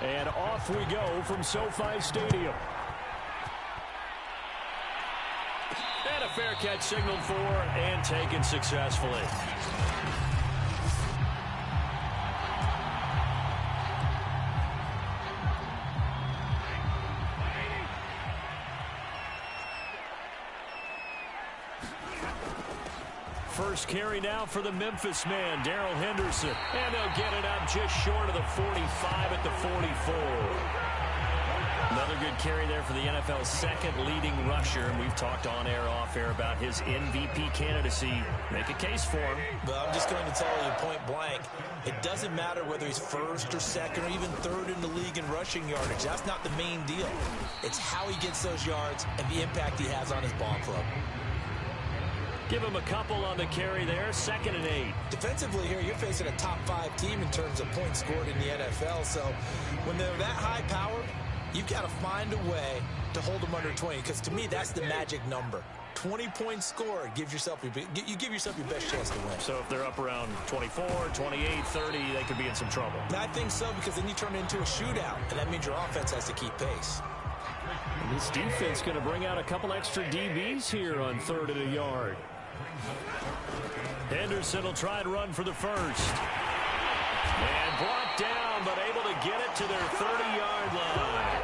And off we go from SoFi Stadium. And a fair catch signaled for and taken successfully. First carry now for the Memphis man, Darrell Henderson. And they'll get it up just short of the 45 at the 44. Another good carry there for the NFL's second leading rusher. And we've talked on air, off air about his MVP candidacy. Make a case for him. Well, I'm just going to tell you point blank, it doesn't matter whether he's first or second or even third in the league in rushing yardage. That's not the main deal. It's how he gets those yards and the impact he has on his ball club. Give him a couple on the carry there. 2nd and 8. Defensively here, you're facing a top 5 team in terms of points scored in the NFL. So when they're that high powered, you've got to find a way to hold them under 20. Because to me, that's the magic number. 20 points scored gives yourself you give yourself your best chance to win. So if they're up around 24, 28, 30, they could be in some trouble. I think so, because then you turn it into a shootout, and that means your offense has to keep pace. And this defense going to bring out a couple extra DBs here on 3rd and a yard. Henderson will try and run for the first. And brought down, but able to get it to their 30-yard line.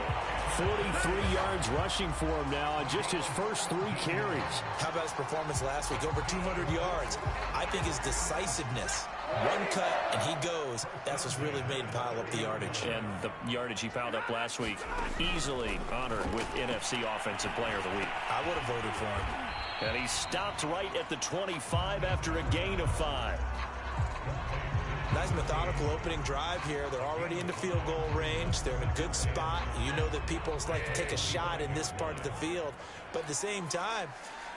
43 yards rushing for him now on just his first 3 carries. How about his performance last week? Over 200 yards. I think his decisiveness. One cut, and he goes. That's what's really made him pile up the yardage. And the yardage he piled up last week, easily honored with NFC Offensive Player of the Week. I would have voted for him. And he stopped right at the 25 after a gain of 5. Nice methodical opening drive here. They're already into field goal range. They're in a good spot. You know that people like to take a shot in this part of the field. But at the same time,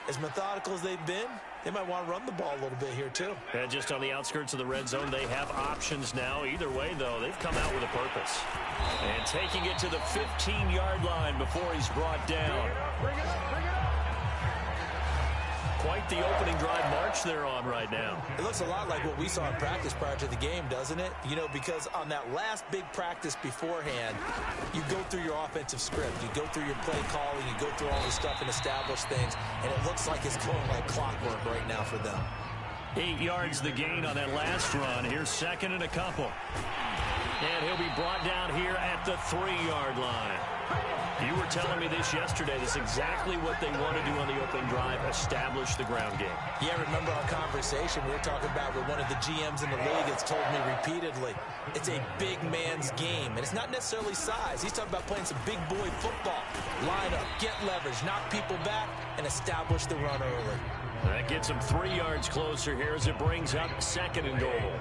as methodical as they've been, they might want to run the ball a little bit here too. And just on the outskirts of the red zone, they have options now. Either way, though, they've come out with a purpose. And taking it to the 15-yard line before he's brought down. Quite the opening drive march they're on right now. It looks a lot like what we saw in practice prior to the game, doesn't it? You know, because on that last big practice beforehand, you go through your offensive script. You go through your play calling. You go through all this stuff and establish things. And it looks like it's going like clockwork right now for them. 8 yards the gain on that last run. Here's 2nd and a couple. And he'll be brought down here at the 3-yard line. You were telling me this yesterday. That's exactly what they want to do on the opening drive, establish the ground game. Yeah, remember our conversation we were talking about with one of the GMs in the league that's told me repeatedly, it's a big man's game. And it's not necessarily size. He's talking about playing some big boy football. Line up, get leverage, knock people back, and establish the run early. That gets him 3 yards closer here as it brings up 2nd and goal.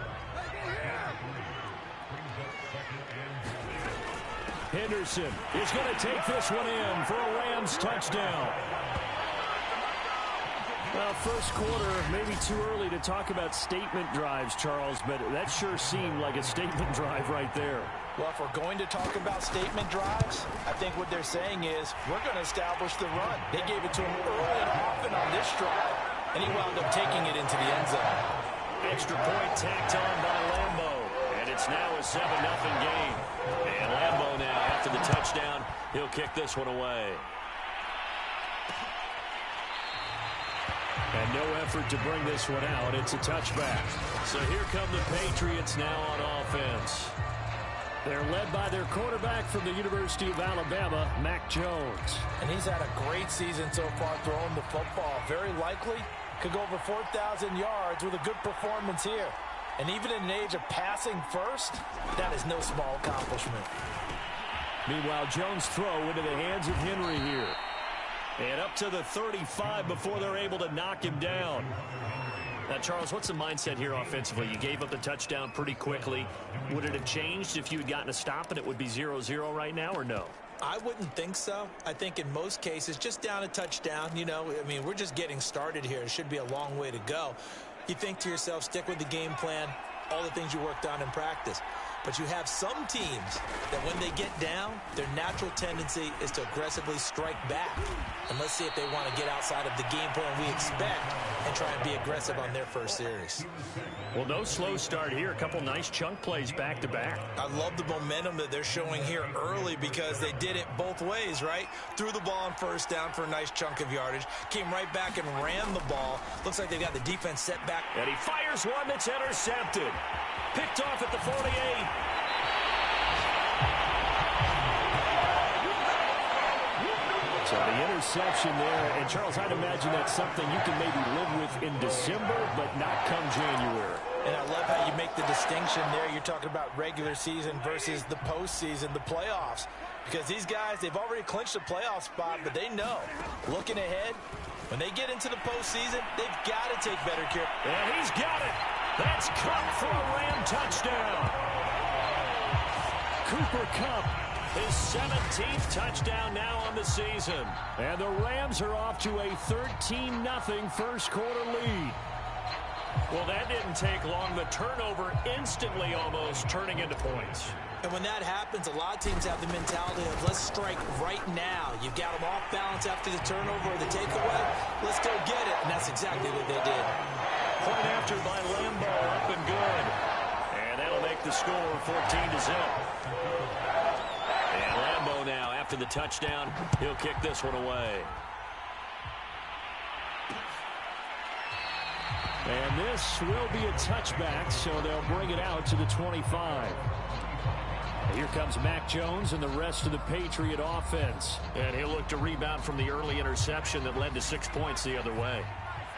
Henderson is going to take this one in for a Rams touchdown. Well, first quarter, maybe too early to talk about statement drives, Charles, but that sure seemed like a statement drive right there. Well, if we're going to talk about statement drives, I think what they're saying is we're going to establish the run. They gave it to him early and often on this drive, and he wound up taking it into the end zone. Extra point tacked on by Lambo, and it's now a 7-0 game. And Lambo now, after the touchdown, he'll kick this one away. And no effort to bring this one out. It's a touchback. So here come the Patriots now on offense. They're led by their quarterback from the University of Alabama, Mac Jones. And he's had a great season so far throwing the football. Very likely could go over 4,000 yards with a good performance here. And even in an age of passing first, that is no small accomplishment. Meanwhile, Jones' throw into the hands of Henry here. And up to the 35 before they're able to knock him down. Now, Charles, what's the mindset here offensively? You gave up the touchdown pretty quickly. Would it have changed if you had gotten a stop and it would be 0-0 right now, or no? I wouldn't think so. I think in most cases, just down a touchdown, you know, I mean, we're just getting started here. It should be a long way to go. You think to yourself, stick with the game plan, all the things you worked on in practice. But you have some teams that when they get down, their natural tendency is to aggressively strike back. And let's see if they want to get outside of the game plan we expect and try and be aggressive on their first series. Well, no slow start here. A couple nice chunk plays back-to-back. I love the momentum that they're showing here early because they did it both ways, right? Threw the ball on first down for a nice chunk of yardage, came right back and ran the ball. Looks like they got the defense set back. And he fires one that's intercepted. Picked off at the 48. So the interception there. And, Charles, I'd imagine that's something you can maybe live with in December, but not come January. And I love how you make the distinction there. You're talking about regular season versus the postseason, the playoffs. Because these guys, they've already clinched a playoff spot, but they know, looking ahead, when they get into the postseason, they've got to take better care. And he's got it. That's Kupp for a Ram touchdown. Cooper Kupp, his 17th touchdown now on the season. And the Rams are off to a 13-0 first quarter lead. Well, that didn't take long. The turnover instantly almost turning into points. And when that happens, a lot of teams have the mentality of let's strike right now. You've got them off balance after the turnover or the takeaway. Let's go get it. And that's exactly what they did. Point after by Lambeau, up and good. And that'll make the score 14-0. And Lambeau now, after the touchdown, he'll kick this one away. And this will be a touchback, so they'll bring it out to the 25. Here comes Mac Jones and the rest of the Patriot offense. And he'll look to rebound from the early interception that led to 6 points the other way.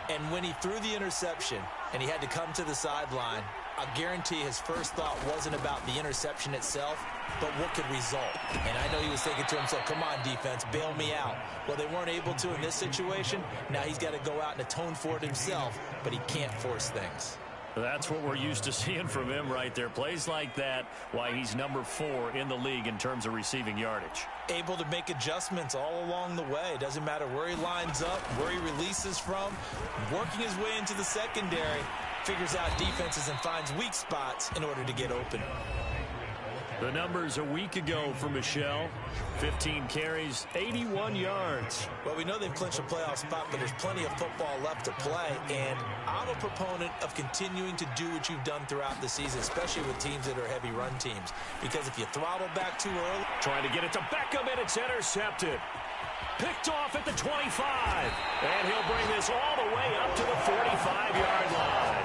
And when he threw the interception and he had to come to the sideline, I guarantee his first thought wasn't about the interception itself, but what could result. And I know he was thinking to himself, come on, defense, bail me out. Well, they weren't able to in this situation. Now he's got to go out and atone for it himself, but he can't force things. That's what we're used to seeing from him right there. Plays like that, why he's number 4 in the league in terms of receiving yardage. Able to make adjustments all along the way. Doesn't matter where he lines up, where he releases from. Working his way into the secondary, figures out defenses and finds weak spots in order to get open. The numbers a week ago for Michel. 15 carries, 81 yards. Well, we know they've clinched a playoff spot, but there's plenty of football left to play. And I'm a proponent of continuing to do what you've done throughout the season, especially with teams that are heavy run teams. Because if you throttle back too early. Trying to get it to Beckham, and it's intercepted. Picked off at the 25. And he'll bring this all the way up to the 45-yard line.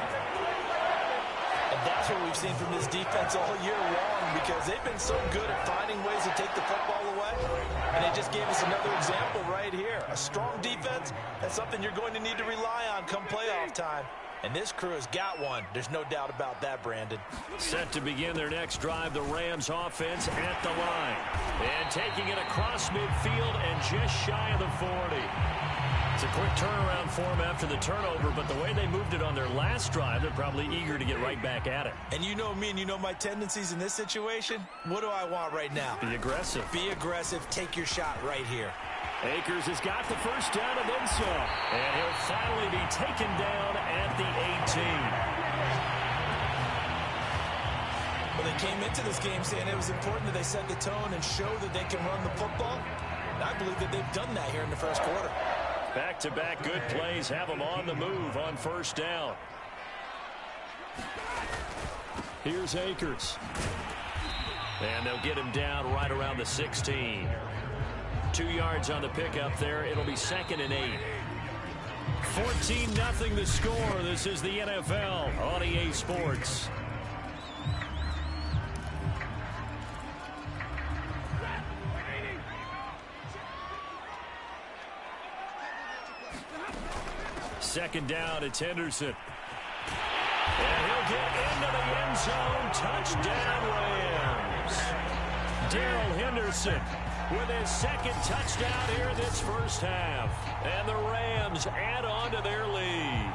And that's what we've seen from this defense all year long, because they've been so good at finding ways to take the football away. And they just gave us another example right here. A strong defense, that's something you're going to need to rely on come playoff time. And this crew has got one. There's no doubt about that, Brandon. Set to begin their next drive, the Rams offense at the line. And taking it across midfield and just shy of the 40. It's a quick turnaround for them after the turnover, but the way they moved it on their last drive, they're probably eager to get right back at it. And you know me and you know my tendencies in this situation. What do I want right now? Be aggressive. Be aggressive. Take your shot right here. Akers has got the first down and then some. And he'll finally be taken down at the 18. Well, they came into this game saying it was important that they set the tone and show that they can run the football. And I believe that they've done that here in the first quarter. Back-to-back good plays have them on the move on first down. Here's Akers. And they'll get him down right around the 16. 2 yards on the pickup there. It'll be 2nd and 8. 14-0 the score. This is the NFL on EA Sports. Second down, it's Henderson. And he'll get into the end zone. Touchdown, Rams. Darrell Henderson with his second touchdown here in this first half. And the Rams add on to their lead.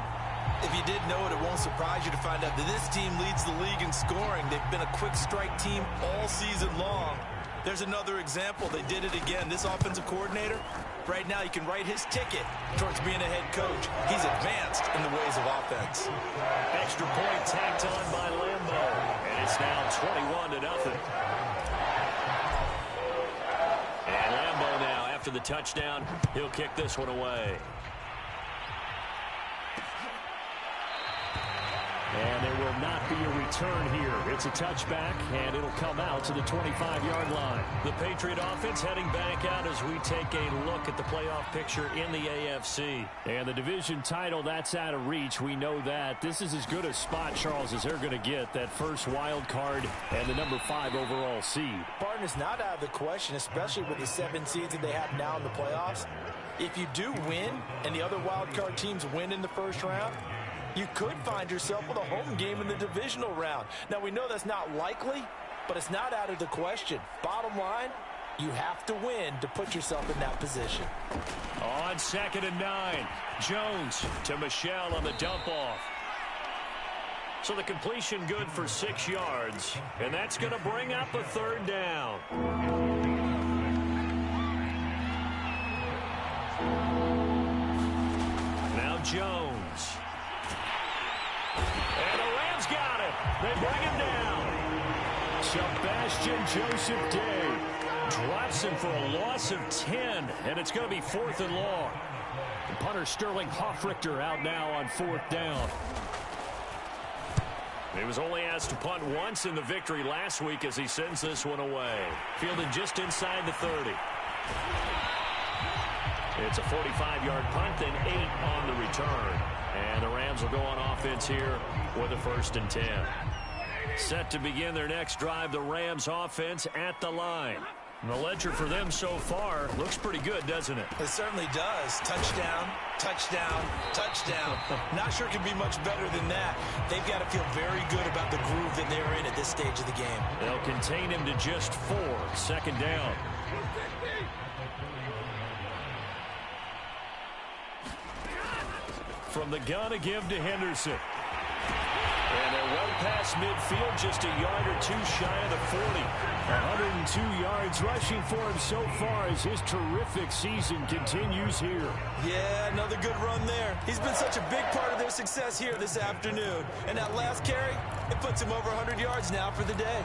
If you didn't know it, it won't surprise you to find out that this team leads the league in scoring. They've been a quick strike team all season long. There's another example. They did it again. This offensive coordinator, right now you can write his ticket towards being a head coach. He's advanced in the ways of offense. Extra point tacked on by Lambeau. And It's now 21-0. And Lambeau now, after the touchdown, he'll kick this one away. And there will not be a return here. It's a touchback, and it'll come out to the 25-yard line. The Patriot offense heading back out as we take a look at the playoff picture in the AFC. And the division title, that's out of reach. We know that. This is as good a spot, Charles, as they're going to get. That first wild card and the number 5 overall seed. Barton is not out of the question, especially with the 7 seeds that they have now in the playoffs. If you do win and the other wild card teams win in the first round, you could find yourself with a home game in the divisional round. Now, we know that's not likely, but it's not out of the question. Bottom line, you have to win to put yourself in that position. On 2nd and 9, Jones to Michel on the dump-off. So the completion good for 6 yards, and that's going to bring up a 3rd down. Now Jones. And the Rams got it. They bring him down. Sebastian Joseph Day drops him for a loss of 10, and it's going to be 4th and long. And punter Sterling Hoffrichter out now on 4th down. He was only asked to punt once in the victory last week as he sends this one away. Fielded just inside the 30. It's a 45-yard punt, then 8 on the return. And the Rams will go on offense here with a 1st and 10. Set to begin their next drive, the Rams offense at the line. And the ledger for them so far looks pretty good, doesn't it? It certainly does. Touchdown, touchdown, touchdown. Not sure it can be much better than that. They've got to feel very good about the groove that they're in at this stage of the game. They'll contain him to just 4. 2nd down. From the gun to give to Henderson. And they're well past midfield, just a yard or 2 shy of the 40. 102 yards rushing for him so far as his terrific season continues here. Yeah, another good run there. He's been such a big part of their success here this afternoon. And that last carry, it puts him over 100 yards now for the day.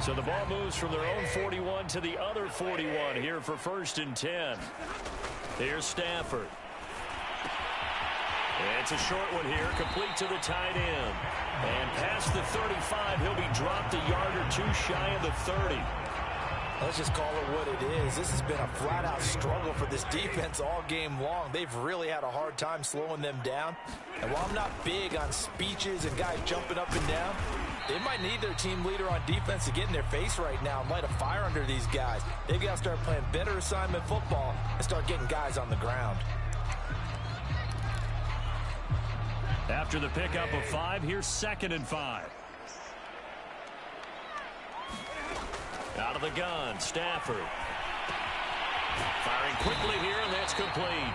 So the ball moves from their own 41 to the other 41 here for 1st and 10. Here's Stafford. It's a short one here, complete to the tight end. And past the 35, he'll be dropped a yard or 2 shy of the 30. Let's just call it what it is. This has been a flat-out struggle for this defense all game long. They've really had a hard time slowing them down. And while I'm not big on speeches and guys jumping up and down, they might need their team leader on defense to get in their face right now and light a fire under these guys. They've got to start playing better assignment football and start getting guys on the ground. After the pickup of 5, here's 2nd and 5. Out of the gun, Stafford. Firing quickly here, and that's complete.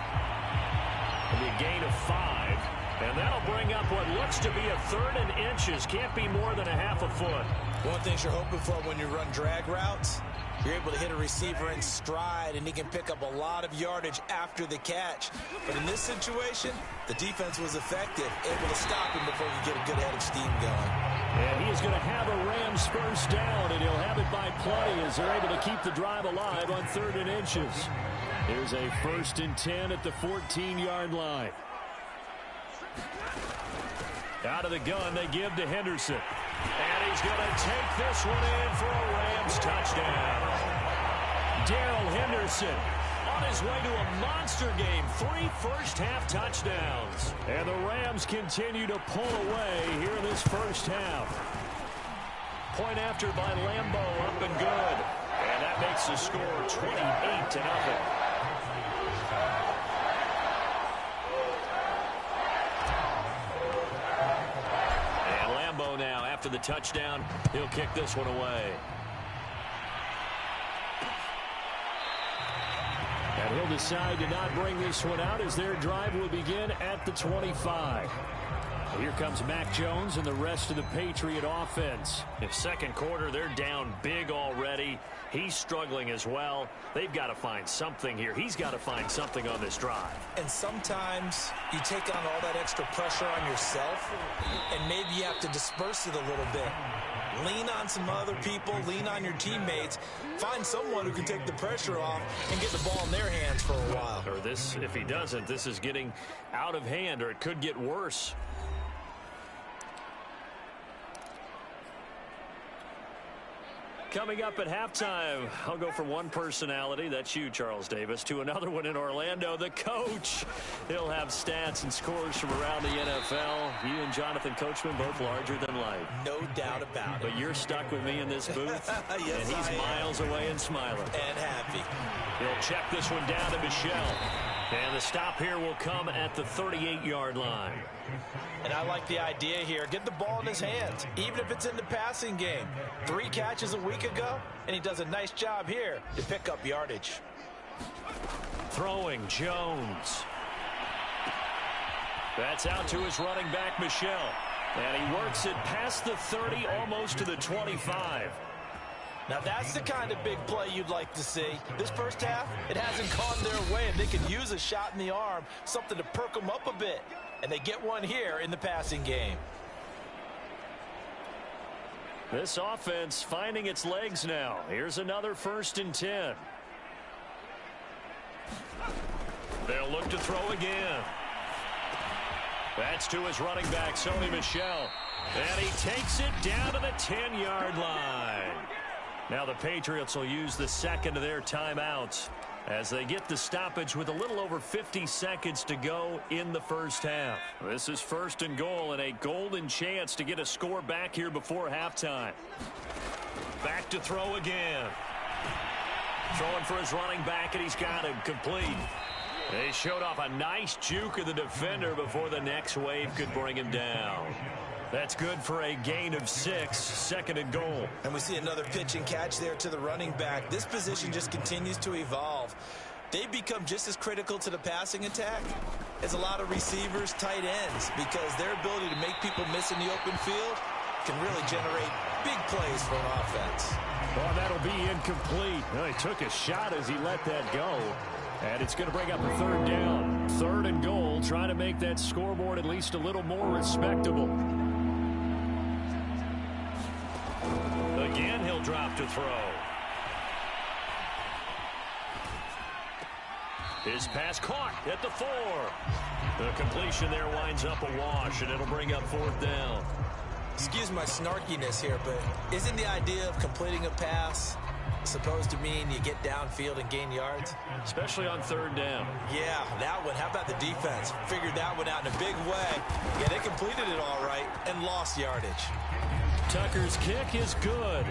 It'll be a gain of 5, and that'll bring up what looks to be a 3rd and inches. Can't be more than a half a foot. One thing you're hoping for when you run drag routes, you're able to hit a receiver in stride, and he can pick up a lot of yardage after the catch. But in this situation, the defense was effective, able to stop him before he could get a good head of steam going. And he is going to have a Rams 1st down, and he'll have it by plenty as they're able to keep the drive alive on 3rd and inches. Here's a 1st and 10 at the 14-yard line. Out of the gun, they give to Henderson. And he's going to take this one in for a Rams touchdown. Darrell Henderson on his way to a monster game. 3 first-half touchdowns. And the Rams continue to pull away here in this first half. Point after by Lambeau, up and good. And that makes the score 28-0. Now, after the touchdown, he'll kick this one away. And he'll decide to not bring this one out as their drive will begin at the 25. Here comes Mac Jones and the rest of the Patriot offense. In second quarter, they're down big already. He's struggling as well. They've got to find something here. He's got to find something on this drive. And sometimes you take on all that extra pressure on yourself, and maybe you have to disperse it a little bit. Lean on some other people, lean on your teammates, find someone who can take the pressure off and get the ball in their hands for a while. Or this, if he doesn't, this is getting out of hand, or it could get worse. Coming up at halftime, I'll go from one personality, that's you, Charles Davis, to another one in Orlando, the coach. He'll have stats and scores from around the NFL. You and Jonathan Coachman both larger than life. No doubt about it. But you're stuck with me in this booth, yes, and he's miles away and smiling. And happy. He'll check this one down to Michelle. And the stop here will come at the 38-yard line. And I like the idea here. Get the ball in his hands, even if it's in the passing game. 3 catches a week ago, and he does a nice job here to pick up yardage. Throwing Jones. That's out to his running back, Michelle. And he works it past the 30, almost to the 25. Now that's the kind of big play you'd like to see. This first half, it hasn't gone their way, and they could use a shot in the arm, something to perk them up a bit. And they get one here in the passing game. This offense finding its legs now. Here's another 1st and 10. They'll look to throw again. That's to his running back, Sony Michel. And he takes it down to the 10-yard line. Now the Patriots will use the second of their timeouts as they get the stoppage with a little over 50 seconds to go in the first half. This is 1st and goal and a golden chance to get a score back here before halftime. Back to throw again. Throwing for his running back, and he's got him complete. They showed off a nice juke of the defender before the next wave could bring him down. That's good for a gain of 6, 2nd and goal. And we see another pitch and catch there to the running back. This position just continues to evolve. They've become just as critical to the passing attack as a lot of receivers, tight ends, because their ability to make people miss in the open field can really generate big plays for an offense. Well, that'll be incomplete. Well, he took a shot as he let that go. And it's going to bring up a 3rd down. 3rd and goal, trying to make that scoreboard at least a little more respectable. Again, he'll drop to throw. His pass caught at the 4. The completion there winds up a wash, and it'll bring up 4th down. Excuse my snarkiness here, but isn't the idea of completing a pass supposed to mean you get downfield and gain yards? Especially on 3rd down. Yeah, that one. How about the defense? Figured that one out in a big way. Yeah, they completed it all right and lost yardage. Tucker's kick is good.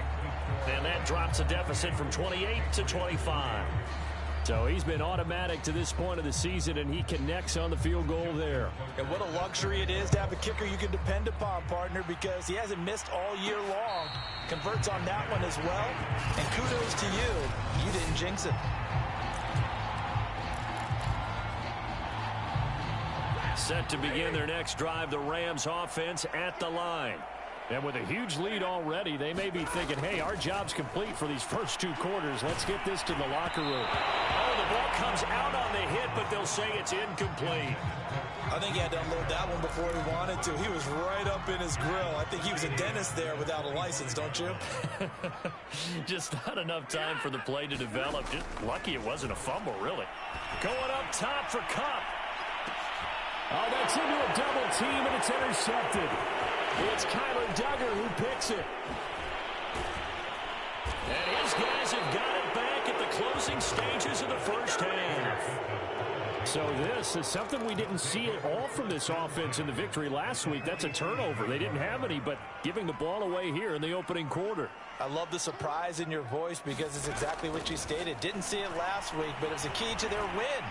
And that drops a deficit from 28 to 25. So he's been automatic to this point of the season, and he connects on the field goal there. And what a luxury it is to have a kicker you can depend upon, partner, because he hasn't missed all year long. Converts on that one as well. And kudos to you. You didn't jinx it. Set to begin their next drive, the Rams offense at the line. And with a huge lead already, they may be thinking, hey, our job's complete for these first 2 quarters. Let's get this to the locker room. Oh, the ball comes out on the hit, but they'll say it's incomplete. I think he had to unload that one before he wanted to. He was right up in his grill. I think he was a dentist there without a license, don't you? Just not enough time for the play to develop. Just lucky it wasn't a fumble, really. Going up top for Kupp. Oh, that's into a double team, and it's intercepted. It's Kyler Duggar who picks it. And his guys have got it back at the closing stages of the first half. So this is something we didn't see at all from this offense in the victory last week. That's a turnover. They didn't have any, but giving the ball away here in the opening quarter. I love the surprise in your voice because it's exactly what you stated. Didn't see it last week, but it's a key to their win.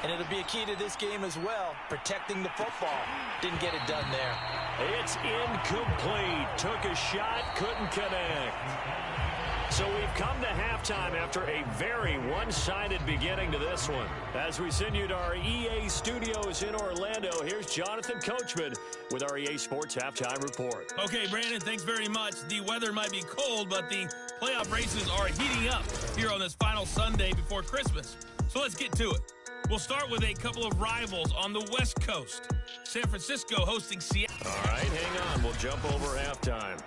And it'll be a key to this game as well, protecting the football. Didn't get it done there. It's incomplete. Took a shot, couldn't connect. So we've come to halftime after a very one-sided beginning to this one. As we send you to our EA studios in Orlando, here's Jonathan Coachman with our EA Sports Halftime Report. Okay, Brandon, thanks very much. The weather might be cold, but the playoff races are heating up here on this final Sunday before Christmas. So let's get to it. We'll start with a couple of rivals on the West Coast. San Francisco hosting Seattle. All right, hang on. We'll jump over halftime.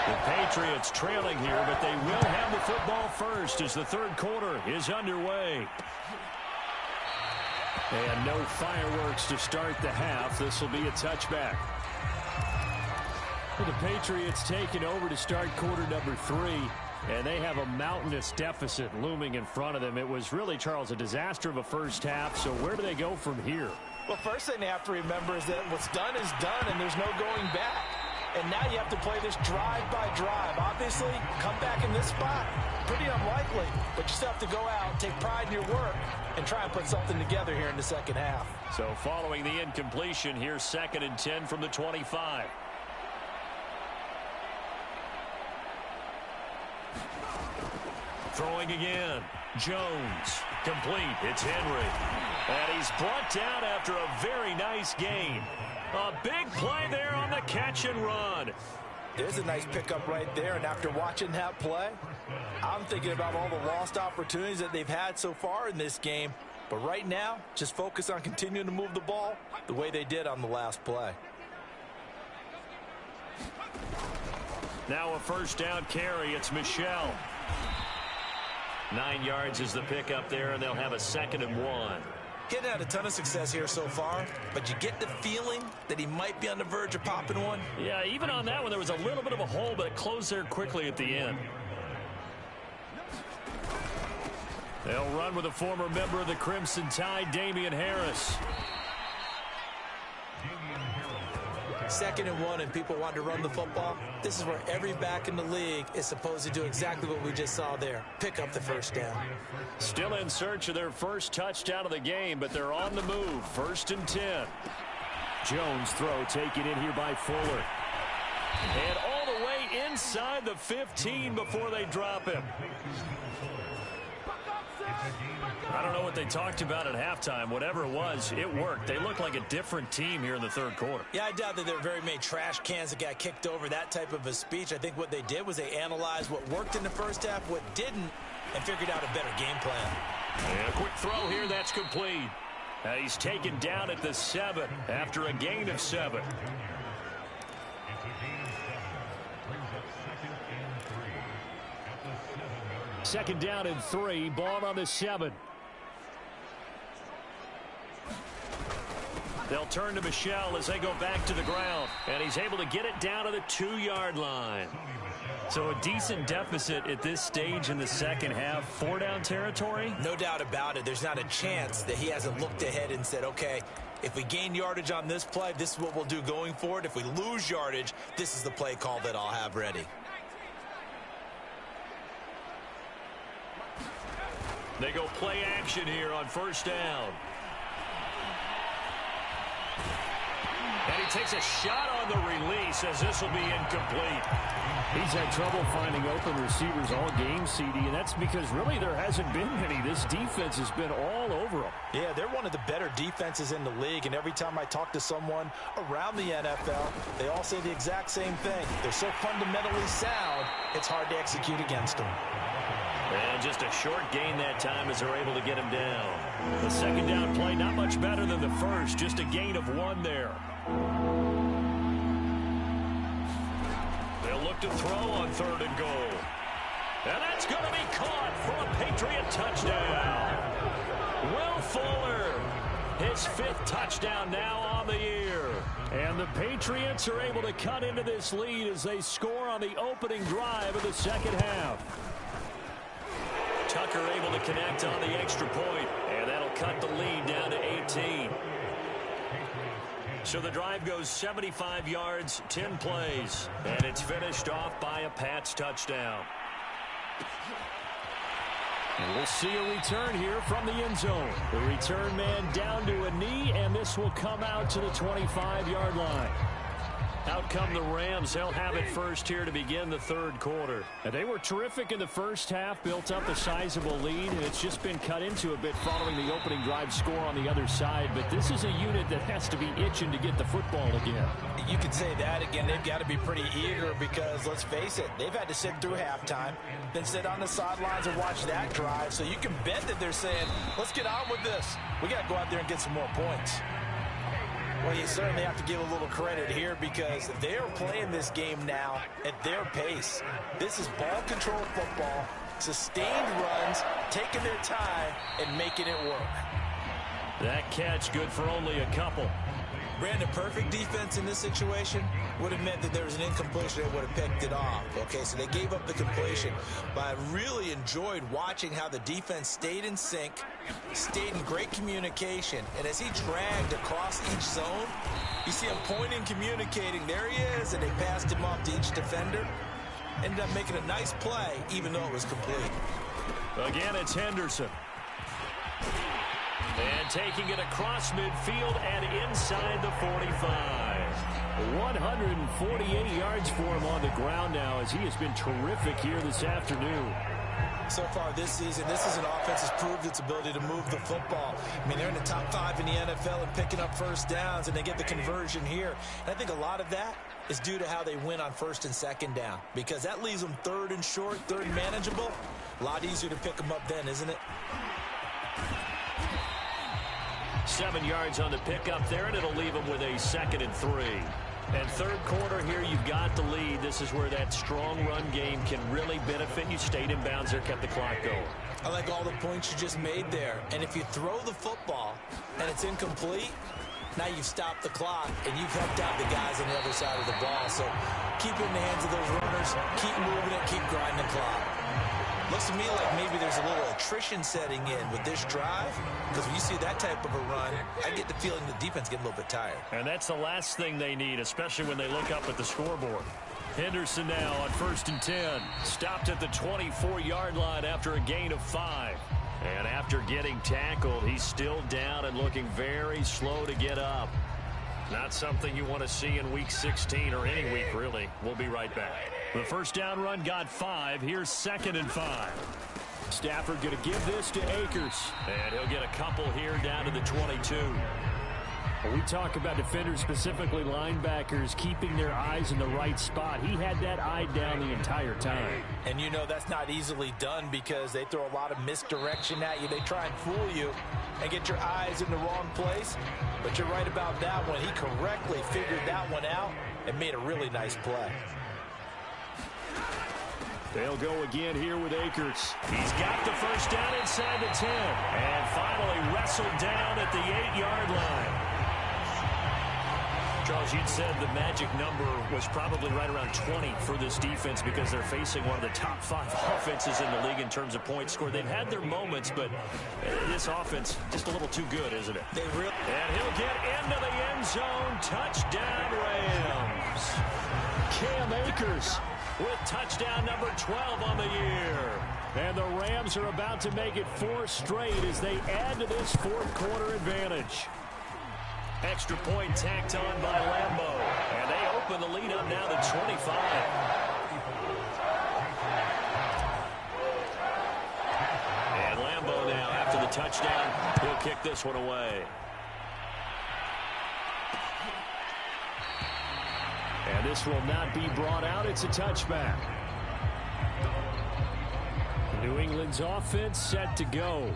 The Patriots trailing here, but they will have the football first as the third quarter is underway. And no fireworks to start the half. This will be a touchback. The Patriots taking over to start quarter number 3, and they have a mountainous deficit looming in front of them. It was really, Charles, a disaster of a first half, so where do they go from here? Well, first thing they have to remember is that what's done is done, and there's no going back. And now you have to play this drive by drive. Obviously, come back in this spot, pretty unlikely, but you still have to go out, take pride in your work, and try and put something together here in the second half. So following the incompletion, here's 2nd and 10 from the 25. Throwing again. Jones. Complete. It's Henry. And he's brought down after a very nice gain. A big play there on the catch and run. There's a nice pickup right there, and after watching that play, I'm thinking about all the lost opportunities that they've had so far in this game. But right now, just focus on continuing to move the ball the way they did on the last play. Now a first down carry. It's Michel. 9 yards is the pickup there, and they'll have a 2nd and 1. Getting had a ton of success here so far, but you get the feeling that he might be on the verge of popping one. Yeah, even on that one, there was a little bit of a hole, but it closed there quickly at the end. They'll run with a former member of the Crimson Tide, Damian Harris. 2nd and 1, and people want to run the football. This is where every back in the league is supposed to do exactly what we just saw there. Pick up the first down. Still in search of their first touchdown of the game, but they're on the move. 1st and 10. Jones throw taken in here by Fuller. And all the way inside the 15 before they drop him. I don't know what they talked about at halftime. Whatever it was, it worked. They look like a different team here in the third quarter. Yeah, I doubt that there were very many trash cans that got kicked over, that type of a speech. I think what they did was they analyzed what worked in the first half, what didn't, and figured out a better game plan. And a quick throw here, that's complete. He's taken down at the 7 after a gain of 7. Second down and 3, ball on the 7. They'll turn to Michel as they go back to the ground, and he's able to get it down to the 2-yard line. So a decent deficit at this stage in the second half. 4-down territory? No doubt about it. There's not a chance that he hasn't looked ahead and said, okay, if we gain yardage on this play, this is what we'll do going forward. If we lose yardage, this is the play call that I'll have ready. They go play action here on 1st down. And he takes a shot on the release as this will be incomplete. He's had trouble finding open receivers all game, CD, and that's because really there hasn't been many. This defense has been all over them. Yeah, they're one of the better defenses in the league, and every time I talk to someone around the NFL, they all say the exact same thing. They're so fundamentally sound, it's hard to execute against them. And just a short gain that time as they're able to get him down. The second down play not much better than the first, just a gain of 1 there. They'll look to throw on 3rd and goal. And that's going to be caught for a Patriot touchdown. Will Fuller, his 5th touchdown now on the year. And the Patriots are able to cut into this lead as they score on the opening drive of the second half. Tucker able to connect on the extra point, and that'll cut the lead down to 18. So the drive goes 75 yards, 10 plays, and it's finished off by a Pats touchdown. And we'll see a return here from the end zone. The return man down to a knee, and this will come out to the 25-yard line. Out come the Rams. They'll have it first here to begin the third quarter. And they were terrific in the first half, built up a sizable lead, and it's just been cut into a bit following the opening drive score on the other side. But this is a unit that has to be itching to get the football again. You can say that again. They've got to be pretty eager because, let's face it, they've had to sit through halftime, then sit on the sidelines and watch that drive. So you can bet that they're saying, let's get on with this. We got to go out there and get some more points. Well, you certainly have to give a little credit here because they are playing this game now at their pace. This is ball control football, sustained runs, taking their time, and making it work. That catch good for only a couple. Brandon, perfect defense in this situation would have meant that there was an incompletion. They would have picked it off. Okay, so they gave up the completion. But I really enjoyed watching how the defense stayed in sync, stayed in great communication. And as he dragged across each zone, you see him pointing, communicating. There he is, and they passed him off to each defender. Ended up making a nice play, even though it was complete. Again, it's Henderson. And taking it across midfield and inside the 45. 148 yards for him on the ground now as he has been terrific here this afternoon. So far this season, this is an offense that's proved its ability to move the football. I mean, they're in the top 5 in the NFL and picking up first downs, and they get the conversion here. And I think a lot of that is due to how they win on first and second down, because that leaves them third and short, third and manageable. A lot easier to pick them up then, isn't it? 7 yards on the pickup there, and it'll leave them with a 2nd and 3. And third quarter here, you've got the lead. This is where that strong run game can really benefit you. Stayed in bounds there, kept the clock going. I like all the points you just made there. And if you throw the football and it's incomplete, now you've stopped the clock and you've helped out the guys on the other side of the ball. So keep it in the hands of those runners, keep moving it, keep grinding the clock. Looks to me like maybe there's a little attrition setting in with this drive, because when you see that type of a run, I get the feeling the defense getting a little bit tired. And that's the last thing they need, especially when they look up at the scoreboard. Henderson now on 1st and 10. Stopped at the 24-yard line after a gain of 5. And after getting tackled, he's still down and looking very slow to get up. Not something you want to see in Week 16 or any week, really. We'll be right back. The first down run got 5. Here's 2nd and 5. Stafford going to give this to Akers. And he'll get a couple here down to the 22. We talk about defenders, specifically linebackers, keeping their eyes in the right spot. He had that eye down the entire time. And you know that's not easily done because they throw a lot of misdirection at you. They try and fool you and get your eyes in the wrong place. But you're right about that one. He correctly figured that one out and made a really nice play. They'll go again here with Akers. He's got the first down inside the 10. And finally wrestled down at the 8-yard line. Charles, you'd said the magic number was probably right around 20 for this defense because they're facing one of the top 5 offenses in the league in terms of points scored. They've had their moments, but this offense just a little too good, isn't it? And he'll get into the end zone. Touchdown, Rams. Cam Akers with touchdown number 12 on the year. And the Rams are about to make it 4 straight as they add to this fourth quarter advantage. Extra point tacked on by Lambo. And they open the lead up now to 25. And Lambo now after the touchdown, he'll kick this one away. And this will not be brought out. It's a touchback. New England's offense set to go.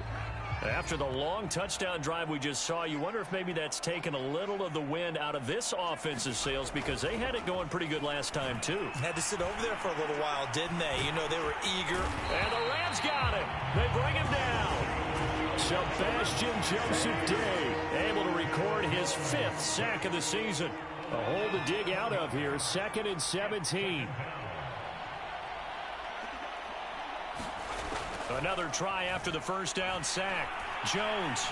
After the long touchdown drive we just saw, you wonder if maybe that's taken a little of the wind out of this offense's sails because they had it going pretty good last time, too. Had to sit over there for a little while, didn't they? You know, they were eager. And the Rams got him. They bring him down. Sebastian Joseph Day able to record his 5th sack of the season. A hole to dig out of here. 2nd and 17. Another try after the first down sack. Jones.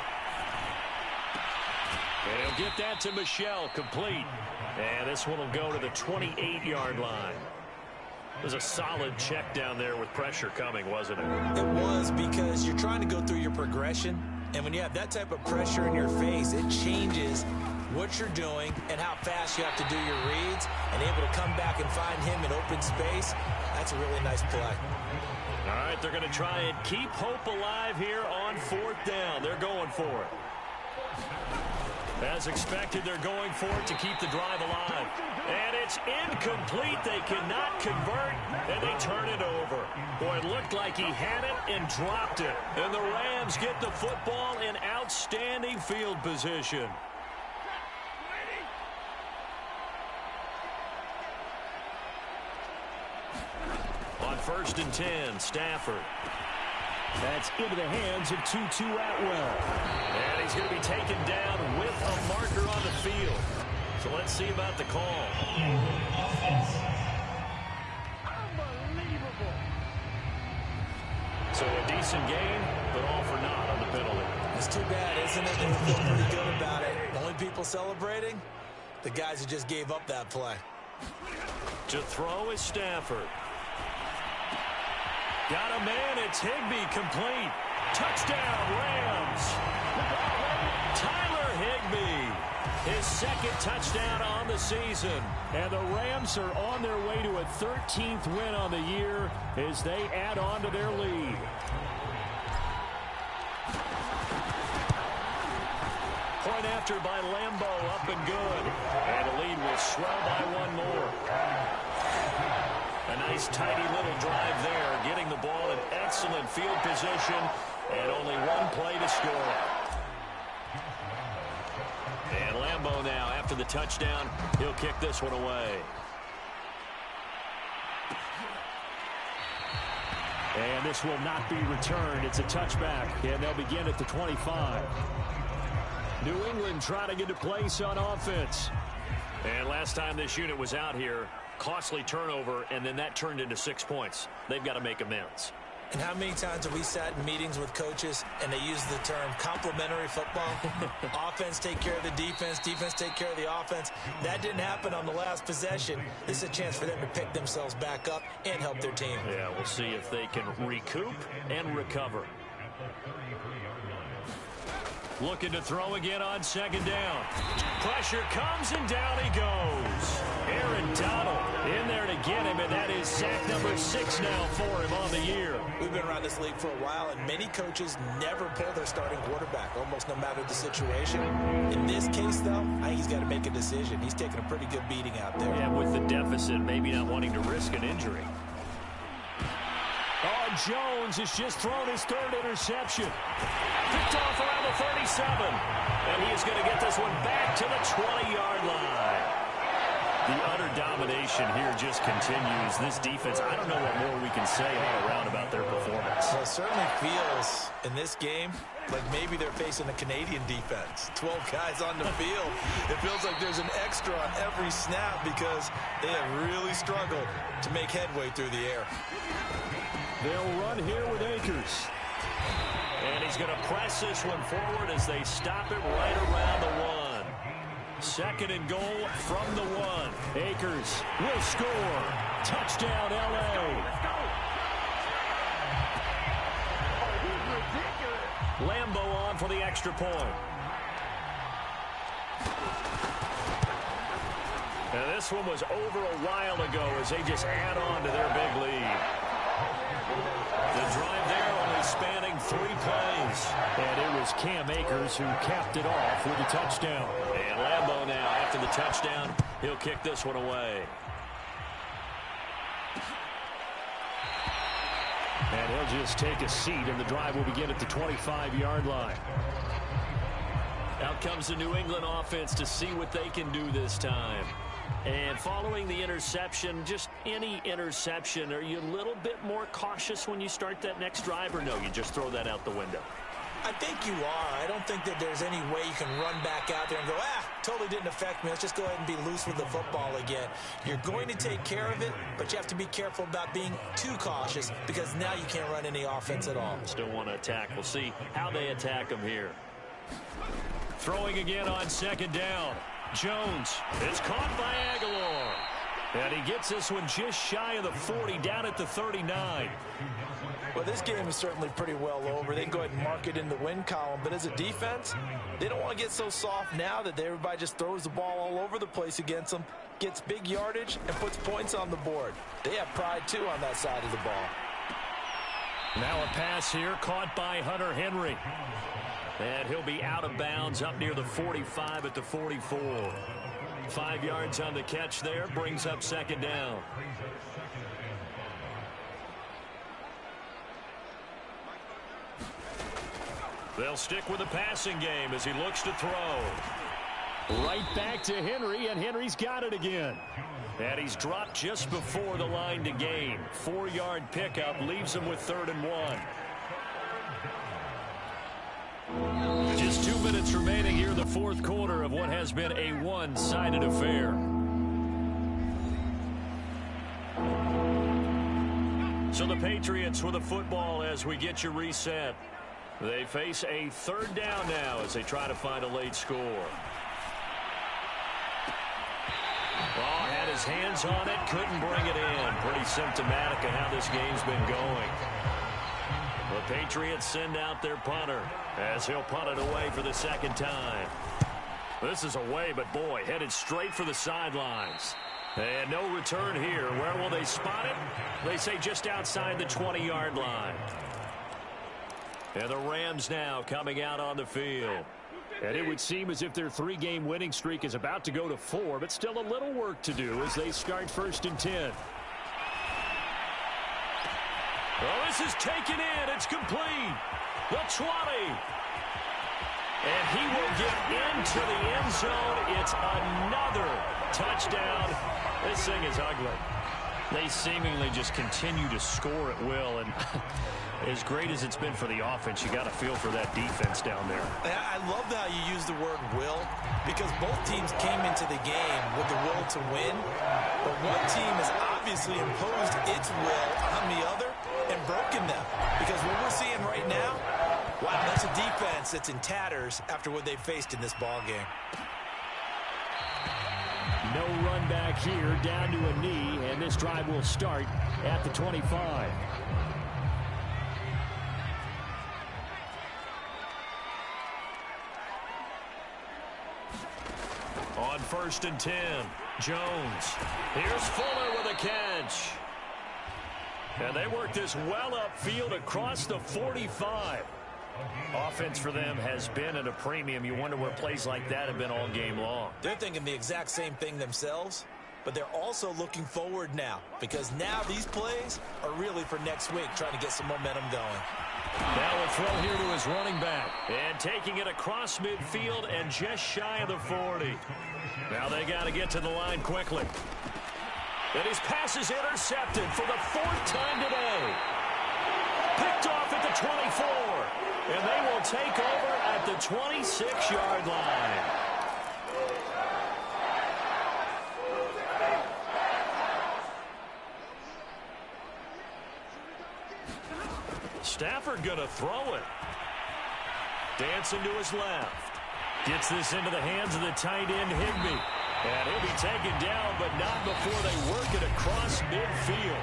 And he'll get that to Michel, complete. And this one will go to the 28-yard line. It was a solid check down there with pressure coming, wasn't it? It was, because you're trying to go through your progression. And when you have that type of pressure in your face, it changes what you're doing and how fast you have to do your reads and able to come back and find him in open space. That's a really nice play. All right, they're going to try and keep hope alive here on 4th down. They're going for it. As expected, they're going for it to keep the drive alive. And it's incomplete. They cannot convert, and they turn it over. Boy, it looked like he had it and dropped it. And the Rams get the football in outstanding field position. On 1st and 10, Stafford. That's into the hands of Tutu Atwell. And he's going to be taken down with a marker on the field. So let's see about the call. Unbelievable. So a decent game, but all for naught on the penalty. It's too bad, isn't it? They feel pretty good about it. The only people celebrating, the guys who just gave up that play. To throw is Stafford. Got a man, it's Higbee, complete. Touchdown, Rams. Tyler Higbee, his 2nd touchdown on the season. And the Rams are on their way to a 13th win on the year as they add on to their lead. Point after by Lambeau, up and good. And the lead will swell by 1 more. A nice, tidy little drive there, getting the ball in excellent field position, and only 1 play to score. And Lambeau now, after the touchdown, he'll kick this one away. And this will not be returned. It's a touchback, and they'll begin at the 25. New England trying to get a place on offense. And last time this unit was out here, costly turnover, and then that turned into 6 points. They've got to make amends. And how many times have we sat in meetings with coaches and they use the term complementary football? Offense take care of the defense, defense take care of the offense. That didn't happen on the last possession. This is a chance for them to pick themselves back up and help their team. Yeah, we'll see if they can recoup and recover. Looking to throw again on 2nd down. Pressure comes, and down he goes. Aaron Donald in there to get him, and that is sack number 6 now for him on the year. We've been around this league for a while, and many coaches never pull their starting quarterback, almost no matter the situation. In this case, though, I think he's got to make a decision. He's taking a pretty good beating out there. Yeah, with the deficit, maybe not wanting to risk an injury. Oh, Jones has just thrown his 3rd interception. Picked off around the 37. And he is going to get this one back to the 20-yard line. The utter domination here just continues. This defense, I don't know what more we can say all around about their performance. Well, it certainly feels in this game like maybe they're facing a Canadian defense. 12 guys on the field. It feels like there's an extra on every snap because they have really struggled to make headway through the air. They'll run here with Akers. And he's going to press this one forward as they stop it right around the 1. 2nd and goal from the 1. Akers will score. Touchdown, L.A. Lambeau on for the extra point. And this one was over a while ago as they just add on to their big lead. The drive there only spanning 3 plays. And it was Cam Akers who capped it off with a touchdown. And Lambeau now, after the touchdown, he'll kick this one away. And he'll just take a seat, and the drive will begin at the 25-yard line. Out comes the New England offense to see what they can do this time. And following the interception, just any interception, are you a little bit more cautious when you start that next drive, or no, you just throw that out the window? I think you are. I don't think that there's any way you can run back out there and go, totally didn't affect me. Let's just go ahead and be loose with the football again. You're going to take care of it, but you have to be careful about being too cautious because now you can't run any offense at all. Still want to attack. We'll see how they attack them here. Throwing again on 2nd down. Jones is caught by Aguilar. And he gets this one just shy of the 40, down at the 39. Well, this game is certainly pretty well over. They can go ahead and mark it in the win column. But as a defense, they don't want to get so soft now that everybody just throws the ball all over the place against them, gets big yardage, and puts points on the board. They have pride, too, on that side of the ball. Now a pass here caught by Hunter Henry. And he'll be out of bounds up near the 45 at the 44. 5 yards on the catch there, brings up second down. They'll stick with the passing game as he looks to throw. Right back to Henry, and Henry's got it again. And he's dropped just before the line to gain. 4-yard pickup leaves him with 3rd and 1. Just 2 minutes remaining here in the fourth quarter of what has been a one-sided affair. So the Patriots with the football as we get you reset. They face a 3rd down now as they try to find a late score. Oh, had his hands on it, couldn't bring it in. Pretty symptomatic of how this game's been going. The Patriots send out their punter as he'll punt it away for the second time. This is away, but boy, headed straight for the sidelines. And no return here. Where will they spot it? They say just outside the 20-yard line. And the Rams now coming out on the field. And it would seem as if their 3-game winning streak is about to go to 4, but still a little work to do as they start 1st and 10. Well, this is taken in. It's complete. The 20. And he will get into the end zone. It's another touchdown. This thing is ugly. They seemingly just continue to score at will. And as great as it's been for the offense, you got to feel for that defense down there. I love how you use the word will, because both teams came into the game with the will to win. But one team has obviously imposed its will on the other and broken them. Because what we're seeing right now, wow, that's a defense that's in tatters after what they faced in this ball game. No run back here, down to a knee, and this drive will start at the 25. On 1st and 10, Jones. Here's Fuller with a catch. And they work this well upfield across the 45. Offense for them has been at a premium. You wonder where plays like that have been all game long. They're thinking the exact same thing themselves, but they're also looking forward now, because now these plays are really for next week, trying to get some momentum going. Now a throw here to his running back. And taking it across midfield and just shy of the 40. Now they got to get to the line quickly. And his pass is intercepted for the 4th time today. Picked off at the 24. And they will take over at the 26-yard line. Stafford going to throw it. Dancing to his left. Gets this into the hands of the tight end, Higbee. And he'll be taken down, but not before they work it across midfield.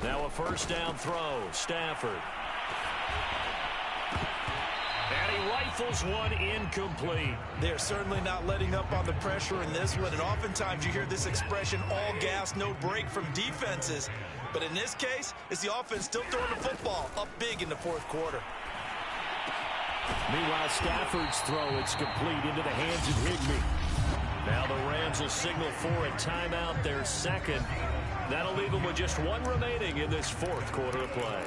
Now a 1st down throw, Stafford. And he rifles one incomplete. They're certainly not letting up on the pressure in this one, and oftentimes you hear this expression, all gas, no break from defenses. But in this case, it's the offense still throwing the football up big in the 4th quarter. Meanwhile, Stafford's throw, it's complete into the hands of Higbee. Now the Rams will signal for a timeout, their 2nd. That'll leave them with just 1 remaining in this 4th quarter of play.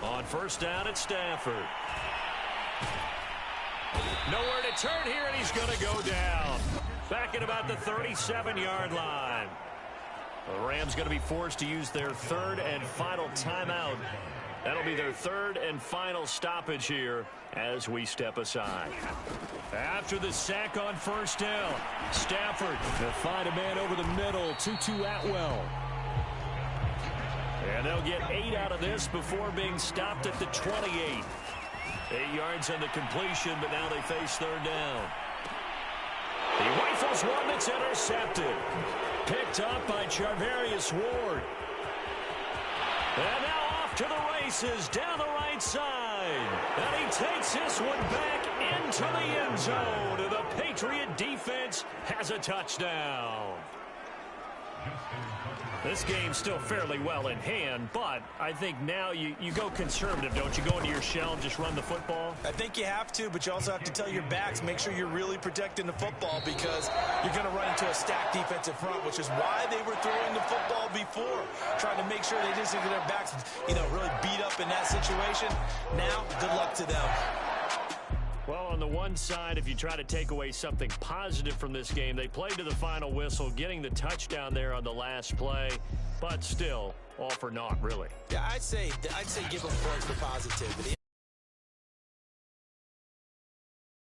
On 1st down at Stafford. Nowhere to turn here, and he's going to go down. Back at about the 37-yard line. The Rams going to be forced to use their 3rd and final timeout That'll be their third and final stoppage here as we step aside. After the sack on first down, Stafford to find a man over the middle, Tutu Atwell. And they'll get 8 out of this before being stopped at the 28. 8 yards on the completion, but now they face third down. He rifles one that's intercepted. Picked up by Charvarius Ward. And now off to the races down the right side. And he takes this one back into the end zone. And the Patriot defense has a touchdown. This game's still fairly well in hand, but I think now you go conservative, don't you? Go into your shell and just run the football? I think you have to, but you also have to tell your backs, make sure you're really protecting the football because you're going to run into a stacked defensive front, which is why they were throwing the football before, trying to make sure they didn't get their backs, really beat up in that situation. Now, good luck to them. Well, on the one side, if you try to take away something positive from this game, they played to the final whistle, getting the touchdown there on the last play, but still, all for naught, really. Yeah, I'd say give them points for positivity.